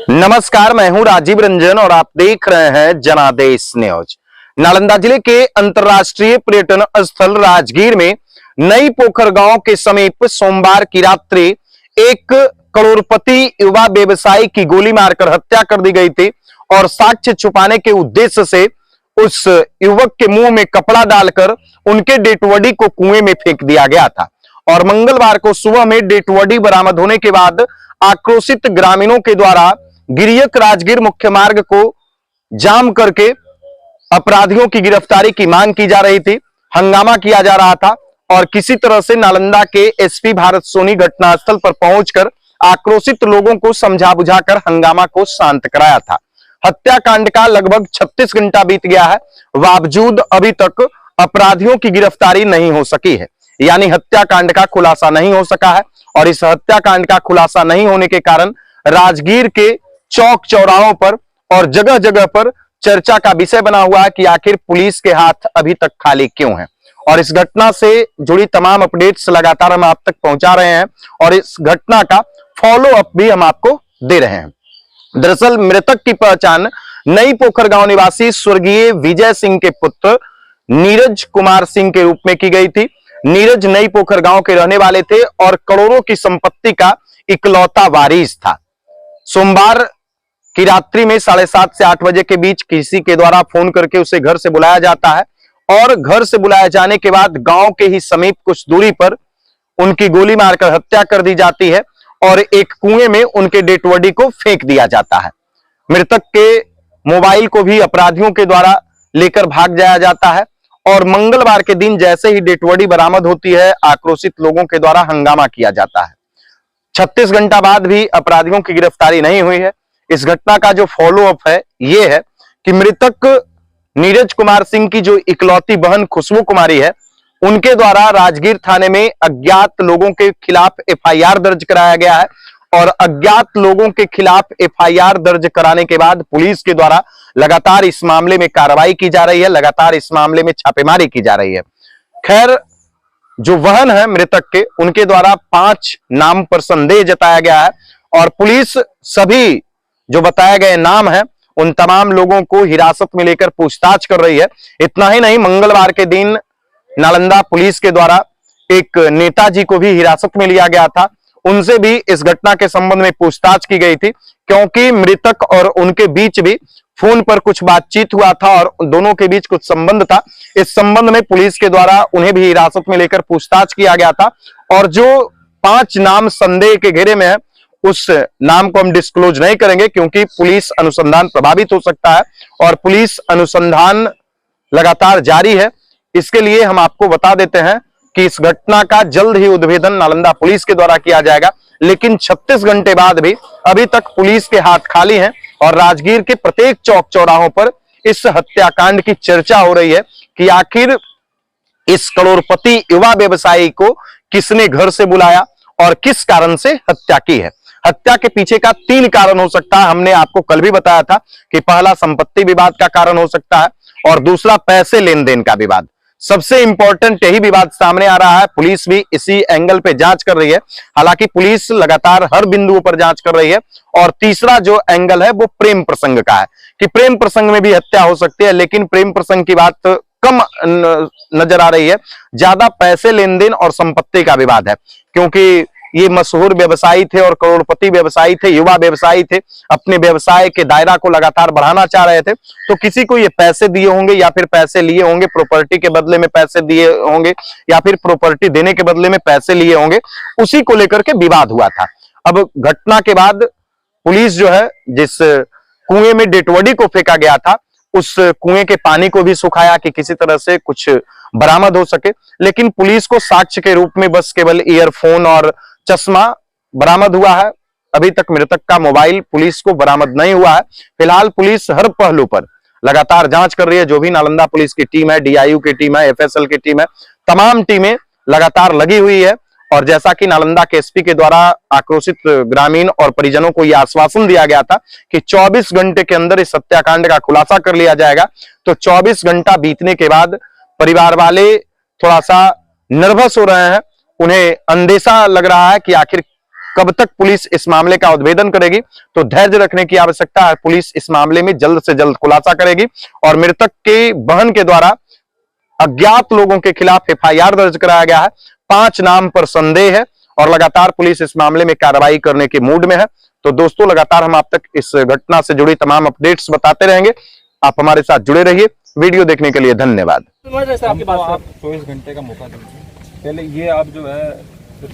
नमस्कार, मैं हूं राजीव रंजन और आप देख रहे हैं जनादेश न्यूज। नालंदा जिले के अंतर्राष्ट्रीय पर्यटन स्थल राजगीर में नई पोखर गांव के समीप सोमवार की रात्रि एक करोड़पति युवा व्यवसायी की गोली मारकर हत्या कर दी गई थी और साक्ष्य छुपाने के उद्देश्य से उस युवक के मुंह में कपड़ा डालकर उनके डेड बॉडी को कुएं में फेंक दिया गया था। और मंगलवार को सुबह में डेड बॉडी बरामद होने के बाद आक्रोशित ग्रामीणों के द्वारा गिरियक राजगीर मुख्य मार्ग को जाम करके अपराधियों की गिरफ्तारी की मांग की जा रही थी। हंगामा किया जा रहा था और किसी तरह से नालंदा के एसपी भारत सोनी घटनास्थल पर पहुंचकर आक्रोशित लोगों को समझा बुझाकर हंगामा को शांत कराया था। हत्याकांड का लगभग 36 घंटा बीत गया है, बावजूद अभी तक अपराधियों की गिरफ्तारी नहीं हो सकी है, यानी हत्याकांड का खुलासा नहीं हो सका है। और इस हत्याकांड का खुलासा नहीं होने के कारण राजगीर के चौक चौराहों पर और जगह जगह पर चर्चा का विषय बना हुआ है कि आखिर पुलिस के हाथ अभी तक खाली क्यों हैं। और इस घटना से जुड़ी तमाम अपडेट्स लगातार हम आप तक पहुंचा रहे हैं और इस घटना का फॉलो अप भी हम आपको दे रहे हैं। दरअसल मृतक की पहचान नई पोखर गांव निवासी स्वर्गीय विजय सिंह के पुत्र नीरज कुमार सिंह के रूप में की गई थी। नीरज नई पोखर गांव के रहने वाले थे और करोड़ों की संपत्ति का इकलौता वारिस था। सोमवार की रात्रि में 7:30 से 8 बजे के बीच किसी के द्वारा फोन करके उसे घर से बुलाया जाता है और घर से बुलाए जाने के बाद गांव के ही समीप कुछ दूरी पर उनकी गोली मारकर हत्या कर दी जाती है और एक कुएं में उनके डेड बॉडी को फेंक दिया जाता है। मृतक के मोबाइल को भी अपराधियों के द्वारा लेकर भाग जाया जाता है और मंगलवार के दिन जैसे ही डेड बॉडी बरामद होती है, आक्रोशित लोगों के द्वारा हंगामा किया जाता है। 36 घंटा बाद भी अपराधियों की गिरफ्तारी नहीं हुई है। इस घटना का जो फॉलो अप है यह है कि मृतक नीरज कुमार सिंह की जो इकलौती बहन खुशबू कुमारी है, उनके द्वारा राजगीर थाने में अज्ञात लोगों के खिलाफ एफआईआर दर्ज कराया गया है और अज्ञात लोगों के खिलाफ एफआईआर दर्ज कराने के बाद पुलिस के द्वारा लगातार इस मामले में कार्रवाई की जा रही है, लगातार इस मामले में छापेमारी की जा रही है। खैर, जो वाहन है मृतक के, उनके द्वारा 5 नाम पर संदेह जताया गया है और पुलिस सभी जो बताए गए नाम है उन तमाम लोगों को हिरासत में लेकर पूछताछ कर रही है। इतना ही नहीं, मंगलवार के दिन नालंदा पुलिस के द्वारा एक नेताजी को भी हिरासत में लिया गया था, उनसे भी इस घटना के संबंध में पूछताछ की गई थी, क्योंकि मृतक और उनके बीच भी फोन पर कुछ बातचीत हुआ था और दोनों के बीच कुछ संबंध था। इस संबंध में पुलिस के द्वारा उन्हें भी हिरासत में लेकर पूछताछ किया गया था और जो 5 नाम संदेह के घेरे में है उस नाम को हम डिस्क्लोज नहीं करेंगे, क्योंकि पुलिस अनुसंधान प्रभावित हो सकता है और पुलिस अनुसंधान लगातार जारी है। इसके लिए हम आपको बता देते हैं कि इस घटना का जल्द ही उद्भेदन नालंदा पुलिस के द्वारा किया जाएगा, लेकिन 36 घंटे बाद भी अभी तक पुलिस के हाथ खाली हैं और राजगीर के प्रत्येक चौक चौराहों पर इस हत्याकांड की चर्चा हो रही है कि आखिर इस करोड़पति युवा व्यवसायी को किसने घर से बुलाया और किस कारण से हत्या की है। हत्या के पीछे का 3 कारण हो सकता है। हमने आपको कल भी बताया था कि पहला संपत्ति विवाद का कारण हो सकता है और दूसरा पैसे लेन देन का विवाद। सबसे इंपॉर्टेंट यही विवाद सामने आ रहा है। पुलिस भी इसी एंगल पे जांच कर रही है, हालांकि पुलिस लगातार हर बिंदुओं पर जांच कर रही है। और तीसरा जो एंगल है वो प्रेम प्रसंग का है कि प्रेम प्रसंग में भी हत्या हो सकती है, लेकिन प्रेम प्रसंग की बात कम नजर आ रही है, ज्यादा पैसे लेन देन और संपत्ति का विवाद है, क्योंकि ये मशहूर व्यवसायी थे और करोड़पति व्यवसायी थे, युवा व्यवसायी थे, अपने व्यवसाय के दायरा को लगातार बढ़ाना चाह रहे थे। तो किसी को ये पैसे दिए होंगे या फिर पैसे लिए होंगे, प्रॉपर्टी के बदले में पैसे दिए होंगे या फिर प्रॉपर्टी देने के बदले में पैसे लिए होंगे, उसी को लेकर के विवाद हुआ था। अब घटना के बाद पुलिस जो है जिस कुएं में डेड बॉडी को फेंका गया था, उस कुएं के पानी को भी सुखाया कि किसी तरह से कुछ बरामद हो सके, लेकिन पुलिस को साक्ष्य के रूप में बस केवल ईयरफोन और चश्मा बरामद हुआ है। अभी तक मृतक का मोबाइल पुलिस को बरामद नहीं हुआ है। फिलहाल पुलिस हर पहलू पर लगातार जांच कर रही है। जो भी नालंदा पुलिस की टीम है, डीआईयू की टीम है, एफएसएल की टीम है, तमाम टीमें लगातार लगी हुई है। और जैसा कि नालंदा के एसपी के द्वारा आक्रोशित ग्रामीण और परिजनों को यह आश्वासन दिया गया था कि 24 घंटे के अंदर इस हत्याकांड का खुलासा कर लिया जाएगा, तो 24 घंटा बीतने के बाद परिवार वाले थोड़ा सा नर्वस हो रहे हैं। उन्हें अंदेशा लग रहा है कि आखिर कब तक पुलिस इस मामले का उद्भेदन करेगी, तो धैर्य रखने की आवश्यकता है। पुलिस इस मामले में जल्द से जल्द खुलासा करेगी और मृतक के बहन के द्वारा अज्ञात लोगों के खिलाफ एफआईआर दर्ज कराया गया है। 5 नाम पर संदेह है और लगातार पुलिस इस मामले में कार्रवाई करने के मूड में है। तो दोस्तों, लगातार हम आप तक इस घटना से जुड़ी तमाम अपडेट्स बताते रहेंगे। आप हमारे साथ जुड़े रहिए। वीडियो देखने के लिए धन्यवाद। आप 24 घंटे का मौका दीजिए, पहले ये आप जो है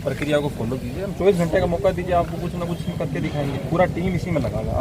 प्रक्रिया को फॉलो कीजिए। हम 24 घंटे का मौका दीजिए, आपको कुछ ना कुछ करके दिखाएंगे। पूरा टीम इसी में लगा हुआ है।